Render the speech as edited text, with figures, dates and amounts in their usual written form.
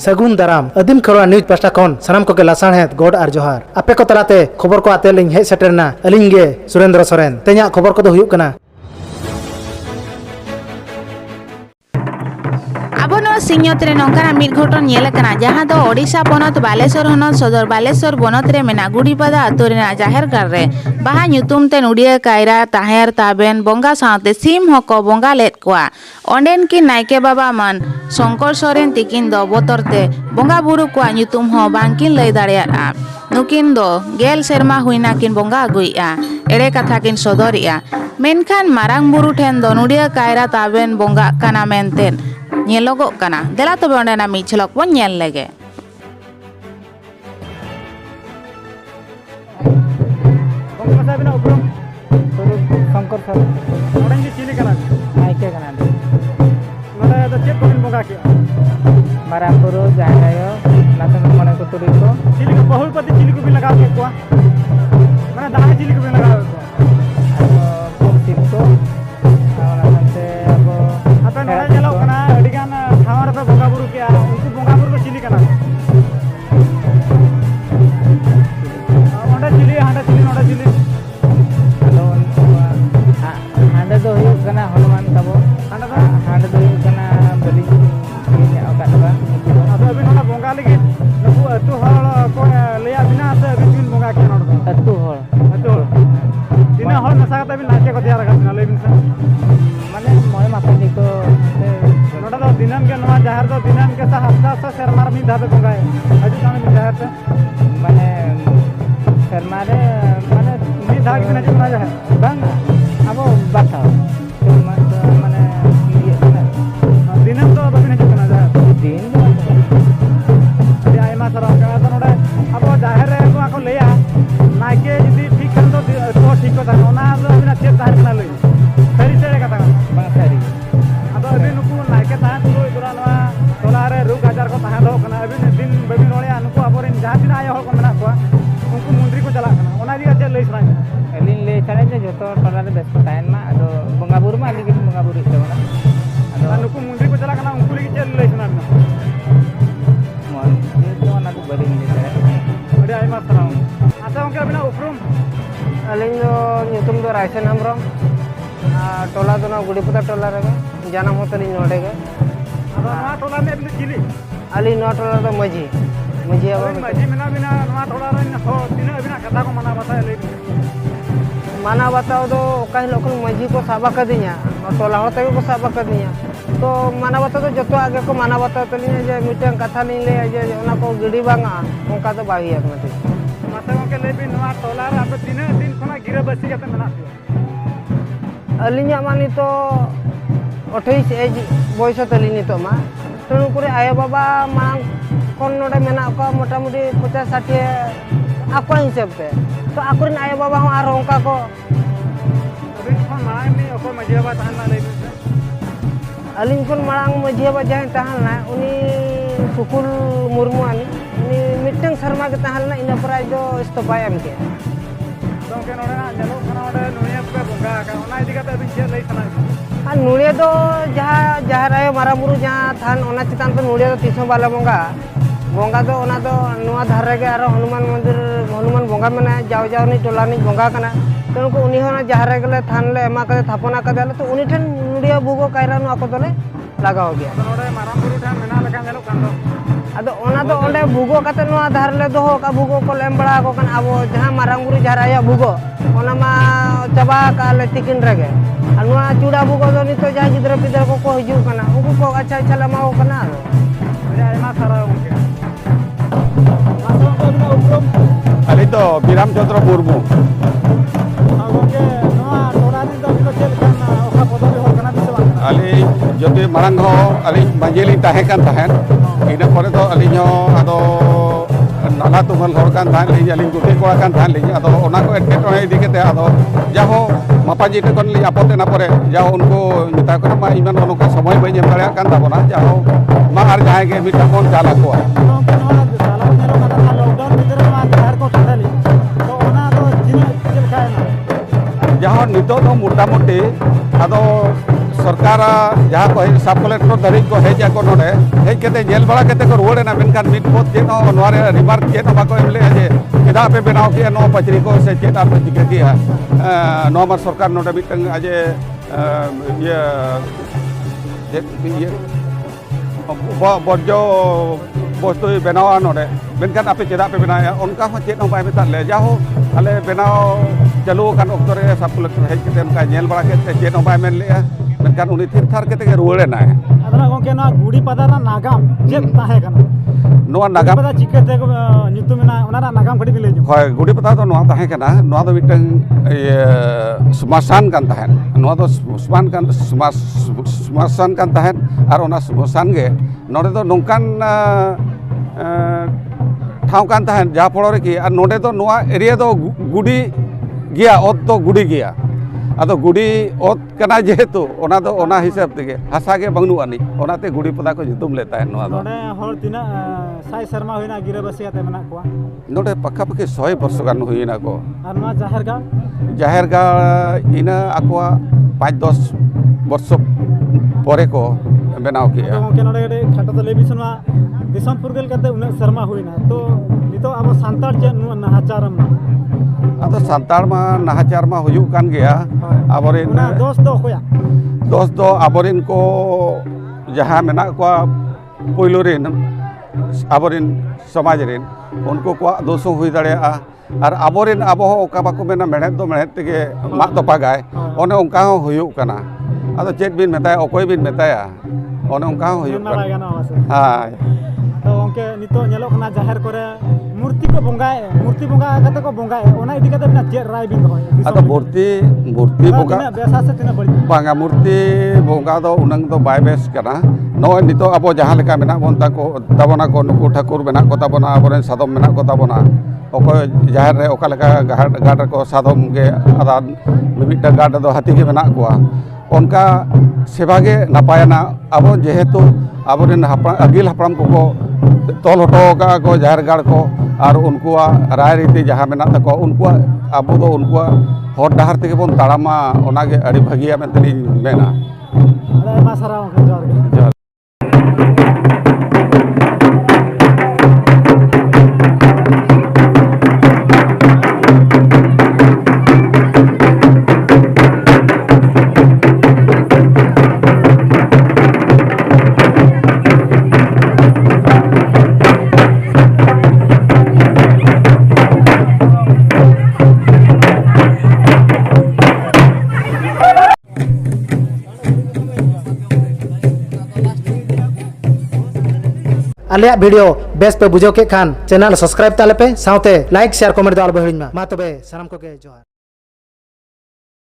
सगुन दाराम अदिम Kharwa news pasta खन सानाम को के लासाणहेत गोड आर जोहार आपे को तलाते खबर को आते लिंग हे सेटरना अलिंग गे सुरेंद्र सोरेन ते냐 खबर को दो हुयुक कना सिंहत नौका मिद घटन नेलकना जहां दो ओडिशा पनत बालेश्वर हनत सदर बालेश्वर बनत रे मेना गुड़ीपदा अतु रेना जाहेर गार रे बाहा ᱧᱩᱛᱩᱢ ते नुडिया कायरा ताहेर ताबेन बोंगा साथे सीम हको बोंगा लेत कोआ ओंडेन की नायके बाबा मन शंकर सोरेन तिकिन दो बोतरते बोंगा बुरु कोआ ᱧᱩᱛᱩᱢ हो बांकिन लय दाड़ेया नुकिन दो गेल सेरमा हुइना किन बोंगा अगुइया एड़े कथा किन सदरिया मेनखान मारांग बुरु ठेन दो नुडिया कायरा ताबेन बोंगा काना मेनतेन ᱧᱮᱞᱚᱜᱚᱜ ᱠᱟᱱᱟ ᱫᱮᱞᱟ ᱛᱚᱵᱮ ᱚᱸᱰᱮᱱᱟᱜ ᱢᱤᱫ ᱡᱷᱞᱚᱠ ᱵᱚᱱ ᱧᱮᱞ ᱞᱮᱜᱮ ᱜᱚᱝᱠᱮ ᱥᱟᱵᱤᱱᱟ ᱩᱯᱨᱩᱢ शंकर सर ᱱᱚᱰᱮ ᱜᱮ ᱪᱤᱞᱤ ᱠᱟᱱᱟ ᱱᱟᱭᱠᱮ ᱠᱟᱱᱟ ᱱᱚᱰᱮ ᱫᱚ ᱪᱮᱫ ᱠᱚᱵᱤᱱ ᱵᱚᱸᱜᱟ ᱠᱮᱜᱼᱟ ᱢᱟᱨᱟᱝ ᱵᱩᱨᱩ ᱡᱟᱦᱮᱨ ᱟᱭᱳ ᱱᱟᱛᱮ ᱢᱚᱬᱮ ᱠᱚ ᱛᱩᱨᱩᱭ ᱠᱚ ᱪᱤᱞᱤ ᱠᱚ ᱵᱟᱦᱩᱞᱯᱟᱛᱤ ᱪᱤᱞᱤ ᱠᱚᱵᱤᱱ ᱞᱟᱜᱟᱣ ᱠᱮᱫ ᱠᱚᱣᱟ ᱢᱟᱱᱮ ᱫᱟᱦᱮ ᱪᱤᱞᱤ ᱠᱚᱵᱤᱱ ᱞᱟᱜᱟᱣ ᱠᱮᱫ ᱠᱚᱣᱟ ᱥᱤᱢ ᱠᱚ ᱚᱱᱟ ᱥᱟᱶᱛᱮ ᱟᱵᱚ ᱟᱯᱮ ᱱᱚᱰᱮ ᱧᱮᱞᱚᱜ ᱠᱟᱱᱟ ᱟᱹᱰᱤ ᱜᱟᱱ ᱴᱷᱟᱶ ᱨᱮᱯᱮ ᱵᱚᱸᱜᱟ ᱵᱩᱨᱩ ᱠᱮᱜᱼᱟ ᱩᱱᱠᱩ ᱵᱚᱸᱜᱟ ᱵᱩᱨᱩ ᱫᱚ ᱪᱤᱞᱤ ᱠᱟᱱᱟ ᱚᱸᱰᱮ ᱪᱤᱞᱤ ᱦᱟᱸᱰᱮ ᱪᱤᱞᱤ ᱱᱚᱰᱮ ᱪᱤᱞᱤ ᱦᱟᱸᱰᱮ ᱫᱚ ᱦᱩᱭᱩᱜ ᱠᱟᱱᱟ ᱦᱚᱱᱩᱢᱟᱱ ᱛᱟᱵᱚ ᱦᱟᱸᱰᱮ ᱫᱚ ᱦᱩᱭᱩᱜ ᱠᱟᱱᱟ ᱵᱟᱹᱞᱤᱧ ᱚᱠᱟᱫ ᱵᱟ ᱟᱫᱚ ᱟᱹᱵᱤᱱ ᱚᱱᱟ ᱵᱚᱸᱜᱟ ᱞᱟᱹᱜᱤᱫ ᱱᱩᱠᱩ ᱟᱹᱛᱩ ᱦᱚᱲ ᱠᱚ ᱞᱟᱹᱭᱟᱫ ᱵᱤᱱᱟ ᱥᱮ ᱟᱹᱵᱤᱱ ᱵᱤᱱ ᱵᱚᱸᱜᱟ ᱠᱮᱜᱼᱟ ᱱᱚᱰᱮ ᱫᱚ ᱟᱹᱛᱩ ᱦᱚᱲ ᱛᱤᱱᱟᱹᱜ ᱦᱚᱲ ᱢᱮᱥᱟ ᱠᱟᱛᱮ ᱵᱤᱱ ᱱᱟᱭᱠᱮ ᱠᱚ ᱛᱮᱭᱟᱨ ᱟᱠᱟᱫ ᱵᱤᱱᱟ ᱞᱟᱹᱭ ᱵᱤᱱ ᱥᱮ ᱢᱟᱱᱮ ᱢᱚᱬᱮ ᱢᱟᱯᱟᱡᱤ ᱠᱚ ᱱᱚᱰᱮ ᱫᱚ ᱫᱤᱱᱟᱹᱢ ᱜᱮ ᱱᱚᱣᱟ ᱡᱟᱦᱮᱨ ᱫᱚ ᱫᱤᱱᱟᱹᱢ ᱜᱮ ᱥᱮ ᱦᱟᱯᱛᱟ ᱥᱮ ᱥᱮᱨᱢᱟ ᱨᱮ ᱢᱤᱫ ᱫᱷᱟᱣ ᱯᱮ ᱵᱚᱸᱜᱟᱭᱟ ᱦᱤᱡᱩᱜ ᱠᱟᱱᱟ ᱵᱤᱱ ᱡᱟᱦᱮᱨ ᱛᱮ ᱢᱟᱱᱮ ᱥᱮᱨᱢᱟ ᱨᱮ ᱢᱟᱱᱮ ᱢᱤᱫ ᱫᱷᱟᱣ ᱜᱮᱵᱤᱱ ᱦᱤᱡᱩᱜ ᱠᱟᱱᱟ ᱡᱟᱦᱮᱨ ᱵᱟᱝ ᱟᱵᱚ ᱵᱟᱨ ᱫᱷᱟᱣ ᱢᱟᱱᱮ ᱫᱤᱱᱟᱹᱢ ᱫᱚ ᱵᱟᱵᱤᱱ ᱦᱤᱡᱩᱜ ᱠᱟᱱᱟ ᱡᱟᱦᱮᱨ ᱫᱤᱱ ᱫᱚ ᱟᱹᱰᱤ ᱟᱭᱢᱟ ᱥᱟᱨᱦᱟᱣ ᱟᱫᱚ ᱱᱚᱰᱮ ᱟᱵᱚ ᱡᱟᱦᱮᱨ ᱨᱮ ᱱᱚᱣᱟ ᱠᱚ ᱞᱟᱹᱭᱟ नायके जुदी ठीक कर दो तो ठीक को थाना ओना दो बिना चेक तार कना लई सरी सरी कथा बा सरी अदो अबे नुकु नायके ता तो इदरा नवा टोला रे रुग हजार को ताहा दो कना अबे दिन बबी रोले नुकु अबोरिन जहां दिन आयो हol को मेना को उनको मुंद्री को चला कना ओना दिया चे लई सराय एलिन ले सराय जे जतो टोला रे बेस तायन मा अदो बंगा बुरु मा लिगिन बंगा बुरु इतबना अदो नुकु मुंद्री को चला कना उनको लिगि चे लई सना मन ये तो ओना को बरिन ले सराय अरे आइमा सराव अच्छा ओके अबिना उपरुम अलिंग ᱧᱩᱛᱩᱢ दो रायसन हमरम टोला दो ना गुड़ीपुता टोला रे जानम होतली नोडे गे अदो नवा टोला में अबिन चिली अली नवा टोला दो मजी मजी अब मजी मेना बिना नवा टोला रे हो तीन अबिना कथा को मना बताए ले माना बताओ दो ओका लोकल मजी को साबा कर दिया टोला होते को साबा कर दिया तो माना बताओ तो जतो आगे को माना बताओ तली जे मिटन कथा नहीं ले जे ओना को गिडी बांगा ओका तो बागी एक मते माते को ले बिन नवा टोला रे आप तीन दिन खना गिरे बसी कते मेना अलिnya मानी तो 28 एज बयस तलिनी तो मा तनु करे आयो बाबा मांग कोन नोडे मेना को मोटा मोटी 50 60 आको हिसाब पे तो आकुरिन आयो बाबा हो आर ओंका को अबिन कोन मांग नि ओको मजी बाबा तहन ना ले अलिन कोन मांग मजी बाबा जहां तहन ना उनी सुकुल मुर्मू आनी उनी मिटंग शर्मा के तहन ना इन प्राइज दो इस्तीफा एम के दोके नोडे ना जलो खना ओडे नुनिया पे बोंगा का ओना इदी कते अबिन जे लई सना आ नुनिया दो जहां जहां आयो मारा बुरु जहां थान ओना चितान पे नुनिया दो तीसो बाला बोंगा बोंगा दो ओना दो नुवा धारे के आरो हनुमान मंदिर हनुमान बोंगा मने जाव जाव नि टोला नि बोंगा कना तो उनको उनी होना जहां रे गले थान ले एमा के थापना के देले तो उनी ठन नुडिया बुगो कायरा नु आको दोले लगाओ गया तो नोडे माराम बुरु ठन मेना लगा नेलो कान दो अदो ओना दो ओंडे बुगो कते नुवा धार ले दोहो का बुगो को लेम बड़ा को कन आबो जहां माराम बुरु जहां आया बुगो ओना मा चबा का ले तिकिन रगे अनुआ चूड़ा बुगो दो नि तो जहां गिदरा पिदरा को हिजु कना उनको को अच्छा अच्छा लमाओ कना अरे आयमा सारा उनके अली तो बिराम चंद्र मुर्मू अली जदि मांग अली मंजिली तहन इन पर तो अली नाला तुमल अली गुटे कोड़ा अली को एटकेटे इदी जाहो मापाजी टेकन आपत्ति ना पर जाओ उनको मेता को इन नौका समय बी एम दाड़ा जाहो मा और जहाँ के मिटा बन चाल को जहाँ नित मोटामुटी सरकार जहाँ को सब कलेक्टर धारी को हेज को नोडे हेज केते जेल बड़ा केते को रुआड़ेना मेनखान मिट पोत चेत हो नोरे रिमार्क चेत हो बाको एमले जे चेदा पे बनाव किया नो पचरी को से चेत आप चिका किया नो मार सरकार नोडे मिटंग अजे ये बर्जो बस्तु बनावा नोडे मेनखान आपे चेदा पे बनाया उनका हो चेत हो बाय मेता ले जाहो अले बनाव चालू kan oktor re सब कलेक्टर हेज केते उनका जेल बड़ा केते चेत हो बाय मेन लेया मेनखान उनी थिर थार केते रुआड़ेना adana gongke na gudi pada na nagam jet tahe kana नो नागाम pada chikate ko nyutum na ona na nagam kadi bile হয় গুড়ি পাতা তো নোয়া তাহে কেনা নোয়া তো মিটং समासान kan tahen নোয়া তো समासान kan tahen আর ওনা समासान गे नोडे तो नोंकान ठाव kan tahen जा पड़ो रे की और नोडे तो नोआ एरिया तो गुडी गिया ओत तो गुडी गिया आदो गुडी ओत कना जेहेतु ओना दो ओना हिसाब तेगे हासा गे बंगनु आनी ओनाते गुडी पदा को जुतुम लेता है नोआ दो node hor tina sai sarma hoina gira basi ate mena ko नोडे पक्का पक्की 100 वर्ष गान हुईना को ar ma जाहिर गा इन आकुआ 5-10 वर्ष परे को बनाव किया gongke node gede khata television ma disam purgel kate una sarma hoina to nito abo santar je nu nahacharam na atau santar ma nahacar ma huyuk kan gea aborin una dos do koya dos do aborin ko jaha menak ko poilurin aborin समाज rin उनको को दोषों हुई दाड़ेया और aborin abo oka bako mena menet do menet tege mak do pagai one onka ho huyuk kana ado chet bin metaya okoy bin metaya one onka ho huyuk kana ha to gongke nito nyelok na jahar kore murti ko bonga kate ko bonga ona idi kate na jet rai bin hoy atau murti bonga biasa se tina bari banga murti bonga do unang do bai bes kana no nito abo jaha leka mena bon tako tabona ko nuku Thakur mena ko tabona aboren sadom mena ko tabona okoy jahar re oka leka gad ko sadom ge adan mimita gad do hati ge mena ko onka सेवा गे नापायना अब जेहेतु aboren agil hapram ko tol hoto ka ko jahar gad ko और उनकुआ राय रीति जहाँ मेना तको उनकुआ अब दो उनकुआ हर डहर तेगे बोन ताड़ामा ओनागे अड़ी भागिया मेंतली मेना मा सारा जोर आलिया वीडियो बेस पे बुझो के खान चैनल सब्सक्राइब ताले पे साउते लाइक शेयर कमेंट दाल बहिन मा तबे सनम को के जोहार।